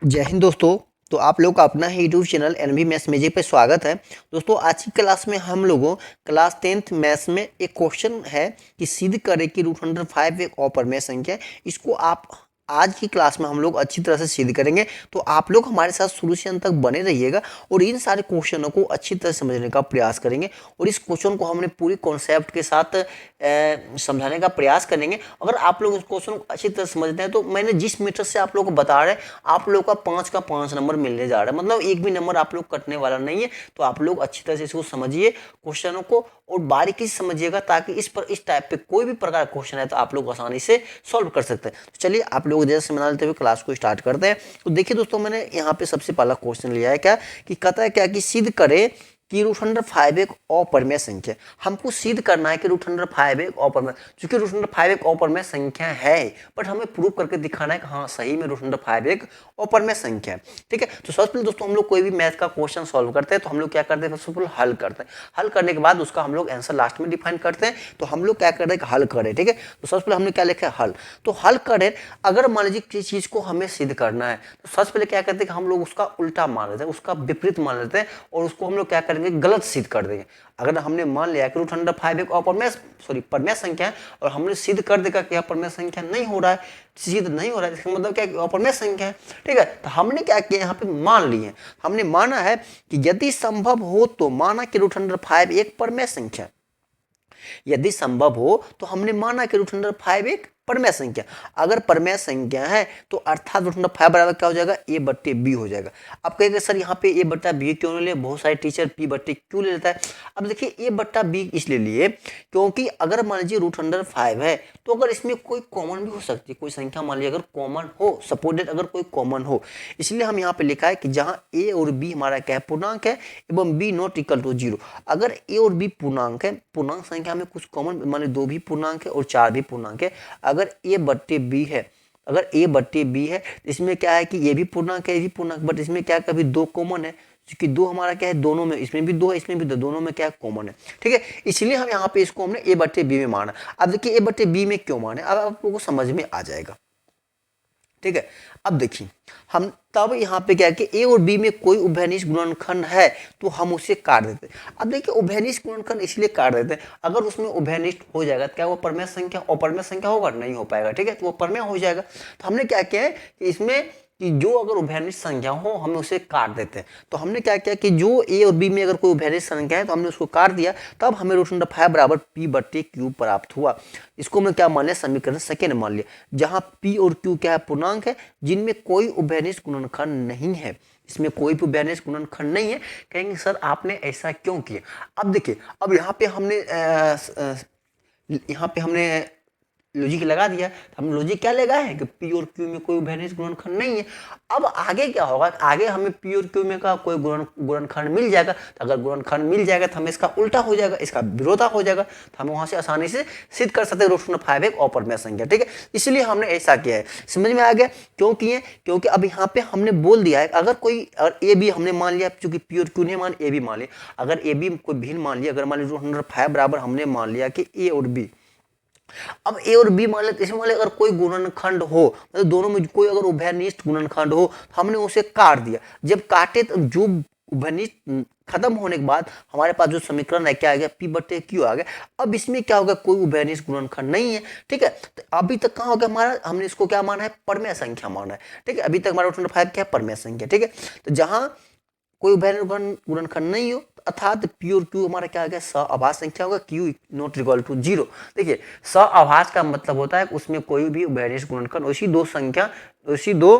जय हिंद दोस्तों। तो आप लोग का अपना ही YouTube channel NB maths magic पे स्वागत है। दोस्तों आज की क्लास में हम लोगों क्लास 10th मैथ्स में एक क्वेश्चन है कि सिद्ध करें कि √105 एक अपरिमेय संख्या है। इसको आप आज की क्लास में हम लोग अच्छी तरह से सिद्ध करेंगे। तो आप लोग हमारे साथ शुरू से अंत तक बने रहिएगा और इन सारे क्वेश्चनों को अच्छी तरह से समझने का प्रयास करेंगे और इस क्वेश्चन को हमने पूरी कॉन्सेप्ट के साथ समझाने का प्रयास करेंगे। अगर आप लोग इस क्वेश्चन को अच्छी तरह समझते हैं तो मैंने जिस मीटर से आप लोग को बता रहे हैं आप लोग का 5 का 5 नंबर मिलने जा रहा है, मतलब एक भी नंबर आप लोग कटने वाला नहीं है। तो आप लोग अच्छी तरह से इसको समझिए क्वेश्चनों को और बारीकी से समझिएगा ताकि इस टाइप पे कोई भी प्रकार का क्वेश्चन है तो आप लोग आसानी से सॉल्व कर सकते हैं। तो चलिए आप लोग जैसे समझा लेते हुए क्लास को स्टार्ट करते हैं। तो देखिए दोस्तों, मैंने यहाँ पे सबसे पहला क्वेश्चन लिया है क्या कि कहता है क्या कि सिद्ध करें कि √105 एक अपरिमेय संख्या। हमको सिद्ध करना है कि √105 एक अपरिमेय, क्योंकि √105 एक अपरिमेय संख्या है, बट हमें प्रूव करके दिखाना है कि हाँ सही में √105 एक अपरिमेय संख्या है। ठीक है, तो सबसे पहले दोस्तों हम लोग कोई भी मैथ का क्वेश्चन सॉल्व करते हैं तो हम लोग क्या करते हैं, सबसे पहले हल करते हैं। हल करने के बाद उसका हम लोग आंसर लास्ट में डिफाइन करते हैं। तो हम लोग क्या करते हैं कि हल करें। ठीक है, तो सबसे पहले हमने क्या लिखा है, हल। तो हल करें, अगर मान लीजिए किसी चीज को हमें सिद्ध करना है तो सबसे पहले क्या करते हैं कि हम लोग उसका उल्टा मान लेते हैं, उसका विपरीत मान लेते हैं और उसको हम लोग क्या करेंगे, गलत सिद्ध कर देंगे। अगर हमने मान लिया कि √105 एक परिमेय संख्या है और हमने सिद्ध कर देगा कि अपरिमेय संख्या नहीं हो रहा है, सिद्ध नहीं हो रहा है, इसका मतलब क्या है, अपरिमेय संख्या है। ठीक है, तो हमने क्या किया, यहाँ पे मान लिए, हमने माना है कि यदि संभव हो तो माना कि √105 एक परिमेय संख्या है। यदि संभव हो तो हमने माना कि √105 एक परिमेय संख्या। अगर परिमेय संख्या है तो अर्थात √105 बराबर क्या हो जाएगा, a/b हो जाएगा। अब कहेंगे सर यहाँ पे a/b क्यों नहीं ले, बहुत सारे टीचर p/q ले लेता है। अब देखिए a/b इसलिए लिए क्योंकि अगर मान लीजिए √105 है तो अगर इसमें कोई कॉमन भी हो सकती है, कोई संख्या मान लीजिए अगर कॉमन हो, सपोर्टेड अगर कोई कॉमन हो, इसलिए हम यहाँ पे लिखा है कि जहाँ a और b हमारा क्या है, पूर्णांक है एवं b नॉट इक्वल टू 0। अगर a और b पूर्णांक है, पूर्णांक संख्या में कुछ कॉमन मान लीजिए 2 भी पूर्णांक है और 4 भी पूर्णांक है, अगर a/b है, अगर a/b है इसमें क्या है कि ये भी पूर्णांक है, ये भी पूर्णांक, बट इसमें क्या कभी 2 कॉमन है, क्योंकि 2 हमारा क्या है दोनों में, इसमें भी 2 है इसमें भी 2, दोनों में क्या है कॉमन है। ठीक है, इसलिए हम यहाँ पे इसको हमने a/b में माना। अब देखिए a/b में क्यों माने, अब आप लोगों को समझ में आ जाएगा। ठीक है, अब देखिए हम तब यहाँ पे क्या है कि a और b में कोई उभयनिष्ठ गुणनखंड है तो हम उसे काट देते हैं। अब देखिए उभयनिष्ठ गुणनखंड इसलिए काट देते हैं, अगर उसमें उभयनिष्ठ हो जाएगा तो क्या वो परिमेय संख्या, अपरिमेय संख्या होगा, नहीं हो पाएगा। ठीक है, तो वो परिमेय हो जाएगा। तो हमने क्या किया है कि इसमें कि जो अगर उभयनिष्ठ संख्या हो हमें उसे काट देते हैं। तो हमने क्या किया कि जो a और b में अगर कोई उभयनिष्ठ संख्या है तो हमने उसको काट दिया, तब हमें √5 बराबर p/q प्राप्त हुआ। इसको हमने क्या मान लिया, समीकरण सेकेंड मान लिया, जहां p और q क्या है, पूर्णांक है जिनमें कोई उभयनिष्ठ गुणनखंड नहीं है। इसमें कोई भी उभयनिष्ठ गुणनखंड नहीं है। कहेंगे सर आपने ऐसा क्यों किया। अब देखिए, अब यहाँ पे हमने लॉजिक लगा दिया। हम लॉजिक क्या लगा है कि पी और क्यू में कोई उभयनिष्ठ गुणनखंड नहीं है। अब आगे क्या होगा, आगे हमें पी और क्यू में का कोई गुणनखंड मिल जाएगा। तो अगर गुणनखंड मिल जाएगा तो हमें इसका उल्टा हो जाएगा, इसका विरोधा हो जाएगा, तो हम वहां से आसानी से सिद्ध कर सकते हैं √5 एक अपरिमेय संख्या। ठीक है, इसलिए हमने ऐसा किया है। समझ में आ गया क्यों किए, क्योंकि अब यहाँ पे हमने बोल दिया है अगर कोई, अगर ए बी हमने मान लिया, चूंकि पी और क्यू नहीं मान, ए बी मान लिया, अगर ए बी कोई भिन्न मान लिया, अगर मान लीजिए √5 बराबर हमने मान लिया कि ए और बी, अब ए और बी मान लेते, इसमें मान अगर कोई गुणनखंड हो, मतलब दोनों में कोई अगर उभयनिष्ठ गुणनखंड हो, हमने उसे काट दिया। जब काटे तो जो उभयनिष्ठ खत्म होने के बाद हमारे पास जो समीकरण है क्या आ गया, p/q आ गया। अब इसमें क्या होगा, कोई उभयनिष्ठ गुणनखंड नहीं है। ठीक है, तो अभी तक कहाँ हो गया हमारा, हमने इसको क्या माना है, परिमेय संख्या माना है। ठीक है, अभी तक हमारा √5 क्या है, परिमेय संख्या। ठीक है, तो जहां कोई उभयनिष्ठ गुणनखंड नहीं हो अर्थात पी और क्यू हमारा क्या आ गया, सआभास संख्या होगा, क्यू नॉट इक्वल टू 0। देखिए सआभास का मतलब होता है उसमें कोई भी उभयनिष्ठ गुणनखंड, उसी दो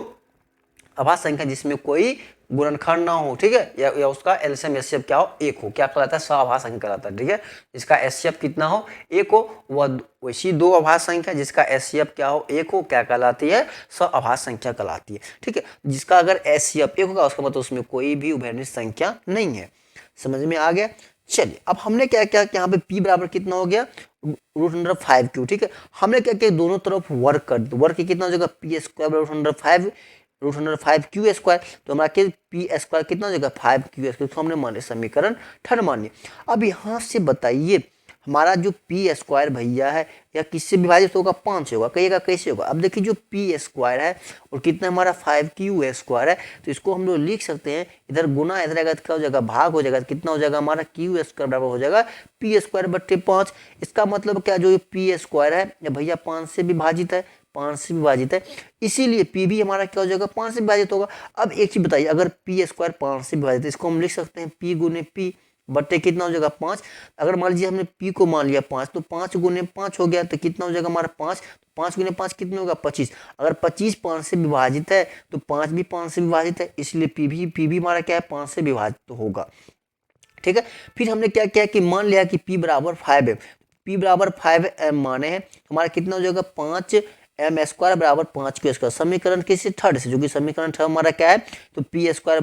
आभास संख्या जिसमें कोई गुणनखंड ना हो। ठीक है, या उसका एलसीएम एचसीएफ क्या हो, एक हो, क्या कहलाता है, सआभास संख्या कहलाता है। ठीक है, जिसका एचसीएफ कितना हो, एक हो, वह वैसी दो आभास संख्या जिसका एचसीएफ क्या हो, एक हो, क्या कहलाती है, सआभास संख्या कहलाती है। ठीक है, जिसका अगर एचसीएफ एक होगा उसका मतलब उसमें कोई भी उभयनिष्ठ संख्या नहीं है। समझ में आ गया। चलिए अब हमने क्या किया कि यहाँ पे p बराबर कितना हो गया, √5q। ठीक है, हमने क्या किया, दोनों तरफ वर्क कर दो, वर्क कितना हो जाएगा, p² बराबर √5q²। तो हमारा p² कितना हो जाएगा, 5q²। तो हमने माने समीकरण थर्ड मानिए। अब यहाँ से बताइए हमारा जो पी स्क्वायर भैया है या किससे विभाजित होगा, 5 होगा। कहिएगा कैसे होगा। अब देखिए जो पी स्क्वायर है और कितना हमारा 5q स्क्वायर है, तो इसको हम लोग लिख सकते हैं, इधर गुना इधर आएगा तो क्या हो जाएगा, भाग हो जाएगा। कितना हो जाएगा हमारा क्यू स्क्वायर बराबर हो जाएगा पी स्क्वायर बट्टे 5। इसका मतलब क्या, जो पी स्क्वायर है या भैया 5 से विभाजित है, 5 से विभाजित है, इसीलिए पी भी हमारा क्या हो जाएगा, 5 से विभाजित होगा। अब एक चीज बताइए, अगर पी स्क्वायर 5 से विभाजित है, इसको हम लिख सकते हैं पी गुने पी बट्टे कितना हो जाएगा 5। अगर मान लीजिए हमने पी को मान लिया 5, तो 5 गुने 5 हो गया, तो कितना हो जाएगा हमारा 5। 5 गुने 5 कितना होगा 25। अगर 25 5 से विभाजित है तो 5 भी 5 से विभाजित है, इसलिए पी भी हमारा क्या है, 5 से विभाजित होगा। ठीक है। फिर हमने क्या किया कि मान लिया कि P बराबर 5 है, P बराबर 5 माने हैं, हमारा कितना हो जाएगा 5 m स्क्वायर बराबर 5 q स्क्वायर। समीकरण किससे, थर्ड से, जो कि समीकरण थर्ड हमारा क्या है, तो पी स्क्वायर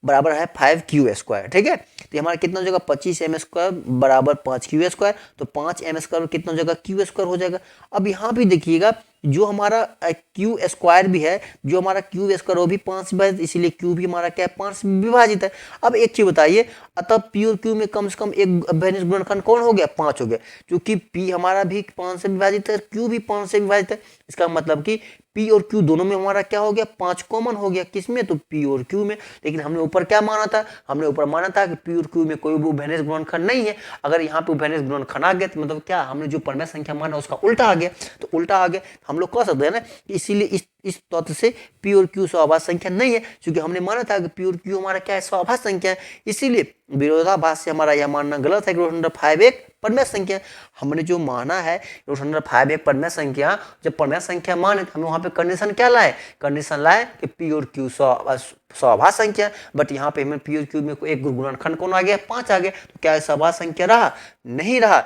बराबर है 5q स्क्वायर। ठीक है। तो हमारा कितना हो जाएगा 25 m स्क्वायर बराबर 5q स्क्वायर, तो 5 m स्क्वायर कितना हो जाएगा q स्क्वायर हो जाएगा। अब यहाँ भी देखिएगा जो हमारा क्यू स्क्वायर भी है, जो हमारा क्यू स्क्वायर वो भी 5 से विभाजित, इसीलिए क्यू भी हमारा क्या है 5 से विभाजित है। अब एक चीज बताइए, अतः पी और क्यू में कम से कम एक अभ्यनिष्ठ गुणनखंड कौन हो गया, 5 हो गया, क्योंकि पी हमारा भी 5 से विभाजित है, क्यू भी 5 से विभाजित है। इसका मतलब कि पी और क्यू दोनों में हमारा क्या हो गया, 5 कॉमन हो गया। किसमें, तो पी और क्यू में। लेकिन हमने ऊपर क्या माना था, हमने ऊपर माना था कि पी और क्यू में कोई भी उभयनिष्ठ गुणनखंड नहीं है। अगर यहाँ पे उभयनिष्ठ गुणनखंड आ गया तो मतलब क्या, हमने जो परिमेय संख्या माना उसका उल्टा आ गया। तो उल्टा आ गया हम लोग कह सकते हैं ना, इसीलिए इस तत्व से पी और क्यू स्वाभाविक संख्या नहीं है, क्योंकि हमने माना था कि पी और क्यू हमारा क्या है, स्वाभाविक संख्या है। इसीलिए विरोधाभास से हमारा यह मानना गलत है कि रूट अंडर 5 एक परिमेय संख्या। हमने जो माना है रूट अंडर 5 एक परिमेय संख्या, जब परिमेय संख्या माने तो हमें वहां पे कंडीशन क्या लाए, कंडीशन लाए कि पी और क्यू स्वाभाविक संख्या। बट यहाँ पे हमें पी और क्यू में एक गुणनखंड कौन आ गया, 5 आ गया। तो क्या स्वाभाविक संख्या रहा, नहीं रहा।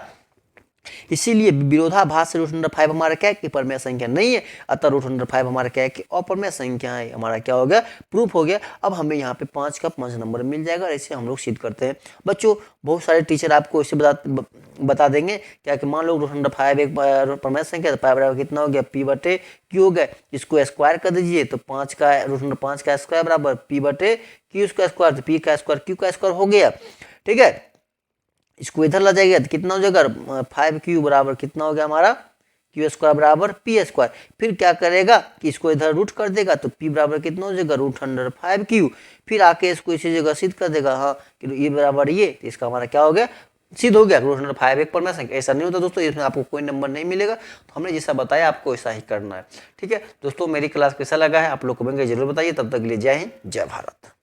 इसीलिए विरोधाभास से रूट अंडर 5 हमारा क्या है कि परिमेय संख्या नहीं है, अतः रूट अंडर 5 हमारा क्या है कि अपरिमेय संख्या है। हमारा क्या हो गया, प्रूफ हो गया। अब हमें यहाँ पे 5 का 5 नंबर मिल जाएगा। ऐसे हम लोग सिद्ध करते हैं। बच्चों बहुत सारे टीचर आपको इसे बता देंगे क्या कि मान लो रूट अंडर 5 एक परिमेय संख्या, तो 5 बराबर कितना हो गया, पी बटे क्यू हो गया। इसको स्क्वायर कर दीजिए, तो 5 का रूट अंडर 5 का स्क्वायर बराबर पी बटे क्यू का स्क्वायर, तो पी का स्क्वायर क्यू का स्क्वायर हो गया। ठीक है। इसको इधर ला जाएगा तो कितना हो जाएगा, 5q बराबर कितना हो गया हमारा, क्यू स्क्वायर बराबर पी स्क्वायर। फिर क्या करेगा कि इसको इधर रूट कर देगा, तो p बराबर कितना हो जाएगा, रूट अंडर 5q। फिर आके इसको इसी जगह सिद्ध कर देगा, हाँ कि ये बराबर ये, तो इसका हमारा क्या हो गया, सिद्ध हो गया रूट अंडर 5 एक परिमेय संख्या। ऐसा नहीं होता दोस्तों, इसमें आपको कोई नंबर नहीं मिलेगा। तो हमने जैसा बताया आपको ऐसा ही करना है। ठीक है दोस्तों, मेरी क्लास कैसा लगा है आप लोग कमेंट करके जरूर बताइए। तब तक के लिए जय हिंद, जय भारत।